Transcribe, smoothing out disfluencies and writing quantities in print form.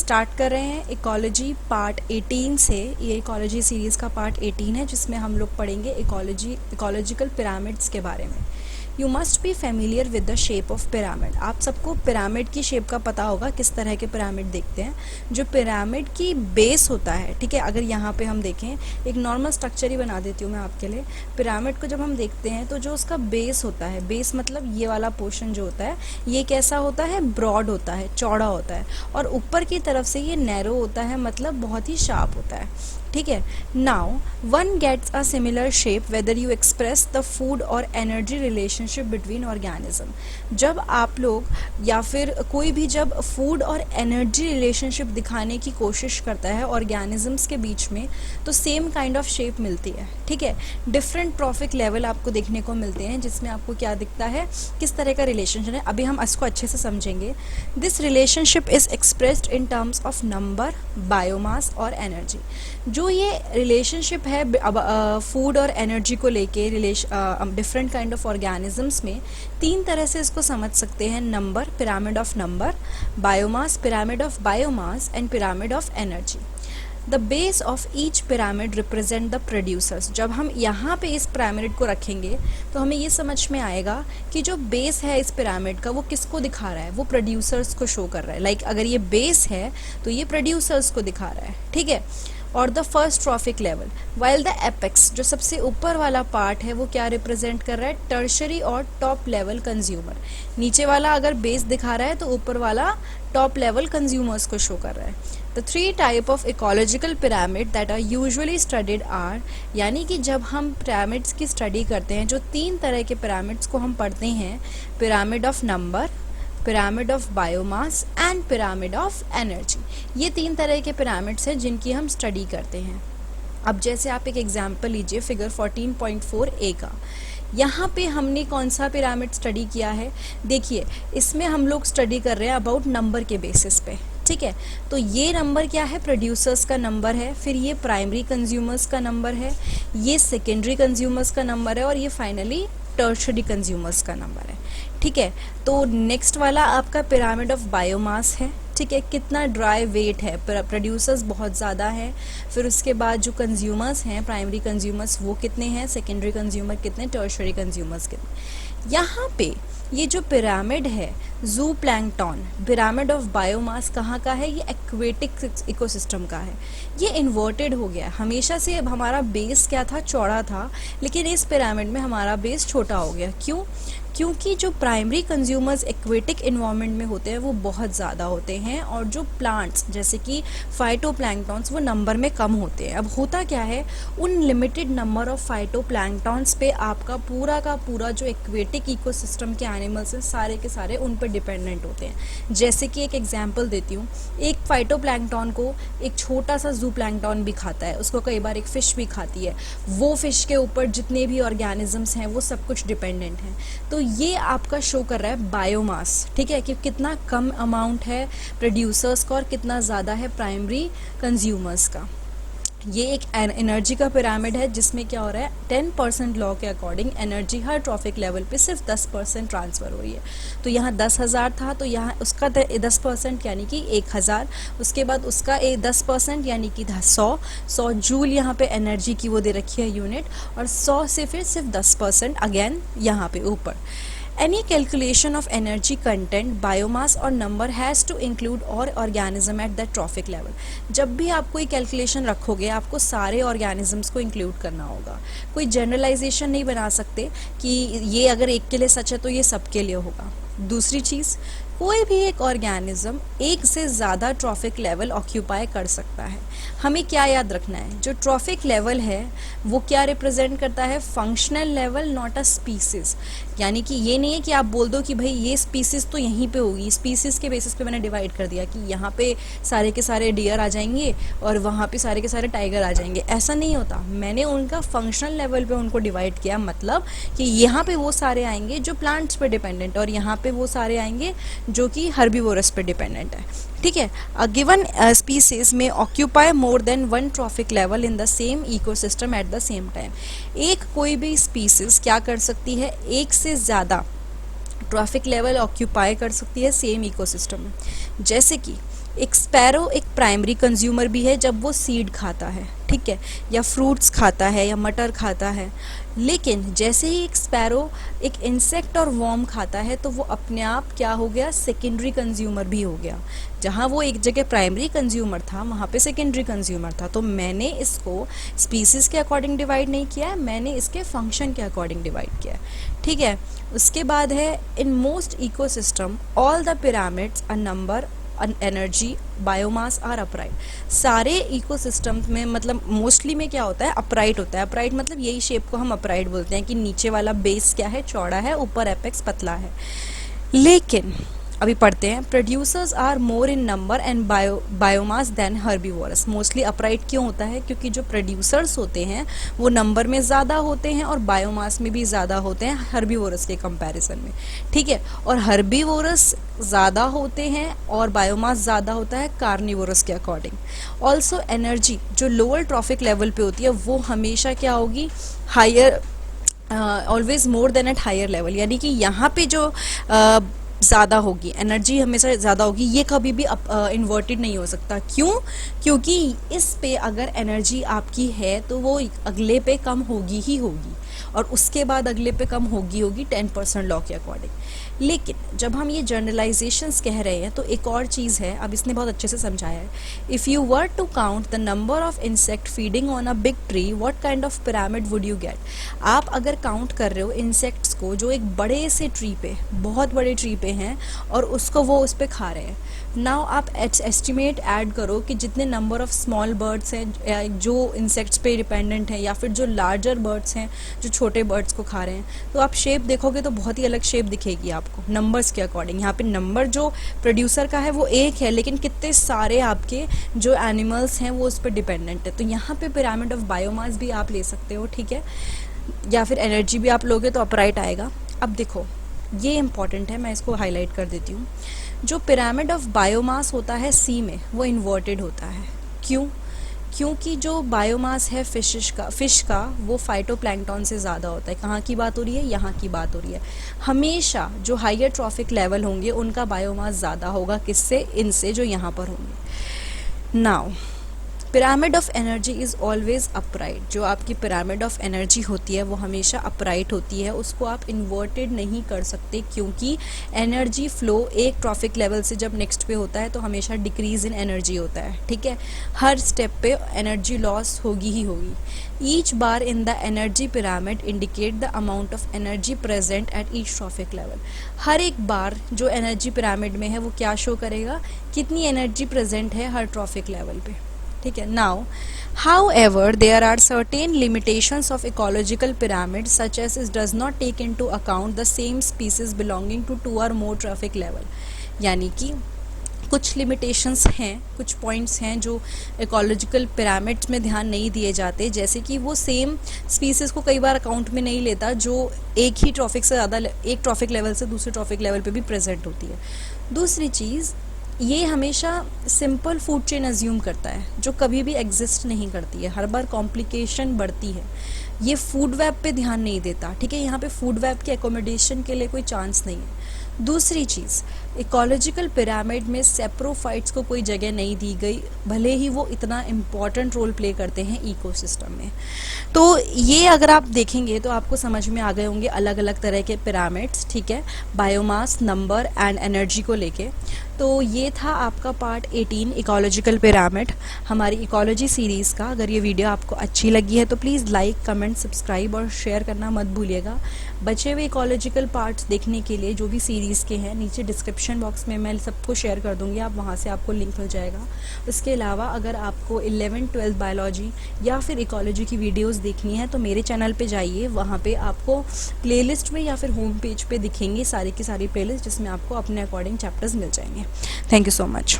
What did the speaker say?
Start कर रहे हैं इकोलॉजी पार्ट 18 से। ये इकोलॉजी सीरीज़ का पार्ट 18 है जिसमें हम लोग पढ़ेंगे इकोलॉजिकल पिरामिड्स के बारे में। You must be familiar with the shape of pyramid. आप सबको पिरामिड की शेप का पता होगा, किस तरह के पिरामिड देखते हैं। जो पिरामिड की बेस होता है, ठीक है, अगर यहाँ पे हम देखें, एक नॉर्मल स्ट्रक्चर ही बना देती हूँ मैं आपके लिए। पिरामिड को जब हम देखते हैं तो जो उसका बेस होता है, बेस मतलब ये वाला पोर्शन जो होता है, ये कैसा होता है, ब्रॉड होता है, चौड़ा होता है, और ऊपर की तरफ से ये नैरो होता है, मतलब बहुत ही शार्प होता है। ठीक है। Now one gets a similar shape whether you express the food और एनर्जी रिलेशनशिप बिटवीन ऑर्गेनिज्म। जब आप लोग या फिर कोई भी जब फूड और एनर्जी रिलेशनशिप दिखाने की कोशिश करता है ऑर्गेनिजम्स के बीच में, तो सेम काइंड ऑफ शेप मिलती है। ठीक है। डिफरेंट ट्रॉफिक लेवल आपको देखने को मिलते हैं जिसमें आपको क्या दिखता है, किस तरह का रिलेशनशिप है। अभी हम इसको अच्छे से समझेंगे। This relationship is expressed in terms of number, biomass और एनर्जी। जो ये रिलेशनशिप है फूड और एनर्जी को लेके डिफरेंट काइंड ऑफ ऑर्गेनिजम्स में, तीन तरह से इसको समझ सकते हैं। Number, pyramid of number, biomass, pyramid of biomass, and pyramid of energy. The base of each pyramid represent the producers. जब हम यहाँ पे इस पिरामिड को रखेंगे तो हमें ये समझ में आएगा कि जो बेस है इस पिरामिड का वो किसको दिखा रहा है, वो प्रोड्यूसर्स को शो कर रहा है। लाइक अगर ये बेस है तो ये प्रोड्यूसर्स को दिखा रहा है। ठीक है। और the first trophic level, while the apex, जो सबसे ऊपर वाला पार्ट है, वो क्या रिप्रेजेंट कर रहा है, टर्शरी और टॉप लेवल कंज्यूमर। नीचे वाला अगर बेस दिखा रहा है तो ऊपर वाला टॉप लेवल कंज्यूमर्स को शो कर रहा है। The three type of ecological pyramid that are usually studied are, यानी कि जब हम पिरामिड्स की स्टडी करते हैं, जो तीन तरह के पिरामिड्स को हम पढ़ते हैं, pyramid of number, pyramid of biomass and pyramid of energy. ये तीन तरह के पिरामिड्स हैं जिनकी हम स्टडी करते हैं। अब जैसे आप एक एग्जांपल लीजिए फिगर 14.4a का। यहाँ पे हमने कौन सा पिरामिड स्टडी किया है, देखिए इसमें हम लोग स्टडी कर रहे हैं अबाउट नंबर के बेसिस पे। ठीक है। तो ये नंबर क्या है, प्रोड्यूसर्स का नंबर है, फिर ये प्राइमरी कंज्यूमर्स का नंबर है, ये सेकेंडरी कंज्यूमर्स का नंबर है, और ये फाइनली टर्शरी कंज्यूमर्स का नंबर है। ठीक है। तो नेक्स्ट वाला आपका पिरामिड ऑफ बायोमास है। ठीक है। कितना ड्राई वेट है, प्रोड्यूसर्स बहुत ज़्यादा है, फिर उसके बाद जो कंज्यूमर्स हैं, प्राइमरी कंज्यूमर्स वो कितने हैं, सेकेंडरी कंज्यूमर कितने, टर्शरी कंज्यूमर्स कितने। यहाँ पे ये जो पिरामिड है जू प्लैंकटन, पिरामिड ऑफ बायोमास कहाँ का है, ये एक्वेटिक इकोसिस्टम का है। ये इन्वर्टेड हो गया, हमेशा से अब हमारा बेस क्या था, चौड़ा था, लेकिन इस पिरामिड में हमारा बेस छोटा हो गया। क्यों? क्योंकि जो प्राइमरी कंज्यूमर्स एक्वेटिक इन्वायरमेंट में होते हैं वो बहुत ज़्यादा होते हैं, और जो प्लांट्स जैसे कि फाइटोप्लैंक्टन्स वो नंबर में कम होते हैं। अब होता क्या है, उन लिमिटेड नंबर ऑफ फाइटोप्लैंक्टन्स पे आपका पूरा का पूरा जो एक्वेटिक इकोसिस्टम के एनिमल्स हैं सारे के सारे उन पर डिपेंडेंट होते हैं। जैसे कि एक एग्जांपल देती हूँ, एक फाइटोप्लैंक्टन को एक छोटा सा जू प्लैंक्टन भी खाता है, उसको कई बार एक फ़िश भी खाती है। वो फ़िश के ऊपर जितने भी ऑर्गेनिजम्स हैं वो सब कुछ डिपेंडेंट हैं। तो ये आपका शो कर रहा है बायोमास। ठीक है, कि कितना कम अमाउंट है प्रोड्यूसर्स का और कितना ज़्यादा है प्राइमरी कंज्यूमर्स का। ये एक एनर्जी का पिरामिड है जिसमें क्या हो रहा है, 10% लॉ के अकॉर्डिंग एनर्जी हर ट्रॉफिक लेवल पे सिर्फ 10% ट्रांसफ़र हो रही है। तो यहाँ 10,000 था तो यहाँ उसका 10% यानी कि 1,000, उसके बाद उसका 10% यानी कि 100 जूल यहाँ पे एनर्जी की वो दे रखी है यूनिट, और 100 से फिर सिर्फ 10% अगेन यहाँ पे ऊपर। Any calculation of energy content, biomass और number has to include all organism at the trophic level। जब भी आप कोई कैलकुलेशन रखोगे आपको सारे ऑर्गेनिजम्स को इंक्लूड करना होगा। कोई जनरलाइजेशन नहीं बना सकते कि ये अगर एक के लिए सच है तो ये सबके लिए होगा। दूसरी चीज़, कोई भी एक ऑर्गेनिज्म एक से ज़्यादा ट्रॉफिक लेवल ऑक्यूपाई कर सकता है। हमें क्या याद रखना है, जो ट्रॉफिक लेवल है वो क्या रिप्रेजेंट करता है, functional level, not a species. यानी कि ये नहीं है कि आप बोल दो कि भाई ये स्पीसीज तो यहीं पे होगी, स्पीसीज के बेसिस पे मैंने डिवाइड कर दिया कि यहाँ पे सारे के सारे डियर आ जाएंगे और वहाँ पे सारे के सारे टाइगर आ जाएंगे। ऐसा नहीं होता, मैंने उनका फंक्शनल लेवल पे उनको डिवाइड किया, मतलब कि यहाँ पे वो सारे आएंगे जो प्लांट्स पे डिपेंडेंट, और यहाँ पे वो सारे आएंगे जो कि हर्बीवोरस पे डिपेंडेंट है। ठीक है। अ गिवन स्पीसीज में occupy more than one trophic level in the same ecosystem at the same time. एक कोई भी स्पीसीज क्या कर सकती है, एक से ज़्यादा ट्रॉफिक लेवल ऑक्यूपाई कर सकती है सेम इकोसिस्टम में। जैसे कि एक स्पैरो एक प्राइमरी कंज्यूमर भी है जब वो सीड खाता है, ठीक है, या फ्रूट्स खाता है या मटर खाता है। लेकिन जैसे ही एक स्पैरो एक इंसेक्ट और वर्म खाता है तो वो अपने आप क्या हो गया, सेकेंडरी कंज्यूमर भी हो गया। जहाँ वो एक जगह प्राइमरी कंज्यूमर था वहाँ पे सेकेंडरी कंज्यूमर था। तो मैंने इसको स्पीसीज के अकॉर्डिंग डिवाइड नहीं किया है, मैंने इसके फंक्शन के अकॉर्डिंग डिवाइड किया है, ठीक है। उसके बाद है in most ecosystem all the pyramids a number energy biomass are upright. सारे इकोसिस्टम्स में मतलब मोस्टली में क्या होता है, अपराइट होता है। अपराइट मतलब यही शेप को हम अपराइट बोलते हैं कि नीचे वाला बेस क्या है, चौड़ा है, ऊपर एपेक्स पतला है। लेकिन अभी पढ़ते हैं, producers are more in number and biomass than herbivorous. Mostly upright क्यों होता है, क्योंकि जो प्रोड्यूसर्स होते हैं वो नंबर में ज़्यादा होते हैं और बायोमास में भी ज़्यादा होते हैं हर्बीवोरस के कंपैरिजन में, ठीक है। और हर्बीवोरस ज़्यादा होते हैं और बायोमास ज़्यादा होता है कार्निवोरस के अकॉर्डिंग। ऑल्सो एनर्जी जो लोअर ट्रॉफिक लेवल पे होती है वो हमेशा क्या होगी, higher, always more than at higher level, यानी कि यहाँ पे जो ज़्यादा होगी एनर्जी हमेशा ज़्यादा होगी, ये कभी भी इन्वर्टेड नहीं हो सकता। क्यों, क्योंकि इस पे अगर एनर्जी आपकी है तो वो अगले पे कम होगी ही होगी और उसके बाद अगले पे कम होगी 10% लॉ के अकॉर्डिंग। लेकिन जब हम ये जनरलाइजेशंस कह रहे हैं तो एक और चीज़ है, अब इसने बहुत अच्छे से समझाया है। If you were to count the number of insect feeding on a big tree, what kind of pyramid would you get. आप अगर काउंट कर रहे हो इंसेक्ट्स को जो एक बड़े से ट्री पे, बहुत बड़े ट्री पे हैं और उसको वो उस पे खा रहे हैं, नाउ आप एस्टिमेट ऐड करो कि जितने नंबर ऑफ स्मॉल बर्ड्स हैं जो इंसेक्ट्स पे डिपेंडेंट हैं या फिर जो लार्जर बर्ड्स हैं जो छोटे बर्ड्स को खा रहे हैं, तो आप शेप देखोगे तो बहुत ही अलग शेप दिखेगी आपको नंबर्स के अकॉर्डिंग। यहाँ पे नंबर जो प्रोड्यूसर का है वो एक है, लेकिन कितने सारे आपके जो एनिमल्स हैं वो उस पर डिपेंडेंट है। तो यहाँ पे पिरामिड ऑफ बायोमास भी आप ले सकते हो, ठीक है, या फिर एनर्जी भी आप लोगे तो अपराइट आएगा। अब देखो ये इंपॉर्टेंट है, मैं इसको हाईलाइट कर देती हूँ। जो पिरामिड ऑफ बायोमास होता है सी में वो इन्वर्टेड होता है। क्यों, क्योंकि जो बायोमास है फिश का वो फाइटोप्लैंक्टन से ज़्यादा होता है। कहाँ की बात हो रही है, यहाँ की बात हो रही है। हमेशा जो हायर ट्रॉफिक लेवल होंगे उनका बायोमास ज़्यादा होगा, किससे, इनसे जो यहाँ पर होंगे। Now pyramid of energy is always upright. जो आपकी पिरामिड ऑफ एनर्जी होती है वो हमेशा अपराइट होती है, उसको आप इन्वर्टेड नहीं कर सकते, क्योंकि एनर्जी फ्लो एक ट्रॉफिक लेवल से जब नेक्स्ट पे होता है तो हमेशा डिक्रीज इन एनर्जी होता है, ठीक है। हर स्टेप पे एनर्जी लॉस होगी ही होगी। Each bar in the energy pyramid indicate the amount of energy present at each trophic level. हर एक बार जो एनर्जी पिरामिड में है वो क्या शो करेगा, कितनी एनर्जी प्रेजेंट है हर ट्रॉफिक लेवल पे, ठीक है। Now however there are certain limitations of ecological pyramid such as it does not take into account the same species belonging to 2 or more trophic level। यानी कि कुछ limitations हैं, कुछ points हैं जो इकोलॉजिकल पिरामिड्स में ध्यान नहीं दिए जाते, जैसे कि वो सेम स्पीसीज को कई बार अकाउंट में नहीं लेता जो एक ही ट्रॉफिक से ज़्यादा, एक ट्रॉफिक लेवल से दूसरे ट्रॉफिक लेवल पे भी प्रेजेंट होती है। दूसरी चीज़, ये हमेशा सिंपल फूड चेन अज्यूम करता है जो कभी भी एग्जिस्ट नहीं करती है, हर बार कॉम्प्लिकेशन बढ़ती है। ये फूड वेब पे ध्यान नहीं देता, ठीक है, यहाँ पे फूड वेब के एकोमोडेशन के लिए कोई चांस नहीं है। दूसरी चीज़, इकोलॉजिकल पिरामिड में सेप्रोफाइट्स को कोई जगह नहीं दी गई, भले ही वो इतना इम्पॉर्टेंट रोल प्ले करते हैं इकोसिस्टम में। तो ये अगर आप देखेंगे तो आपको समझ में आ गए होंगे अलग अलग तरह के पिरामिड्स, ठीक है, बायोमास, नंबर एंड एनर्जी को लेके। तो ये था आपका पार्ट 18 इकोलॉजिकल पिरामिड हमारी इकोलॉजी सीरीज़ का। अगर ये वीडियो आपको अच्छी लगी है तो प्लीज़ लाइक, कमेंट, सब्सक्राइब और शेयर करना मत भूलिएगा। बचे हुए इकोलॉजिकल पार्ट्स देखने के लिए जो भी सीरीज़ के हैं नीचे डिस्क्रिप्शन बॉक्स में मैं सबको शेयर कर दूंगी, आप वहाँ से आपको लिंक मिल जाएगा। उसके अलावा अगर आपको 11th-12th बायोलॉजी या फिर इकोलॉजी की वीडियोस देखनी है तो मेरे चैनल पे जाइए, वहाँ पे आपको प्लेलिस्ट में या फिर होम पेज पे दिखेंगी सारी की सारी प्लेलिस्ट, जिसमें आपको अपने अकॉर्डिंग चैप्टर्स मिल जाएंगे। Thank you so much.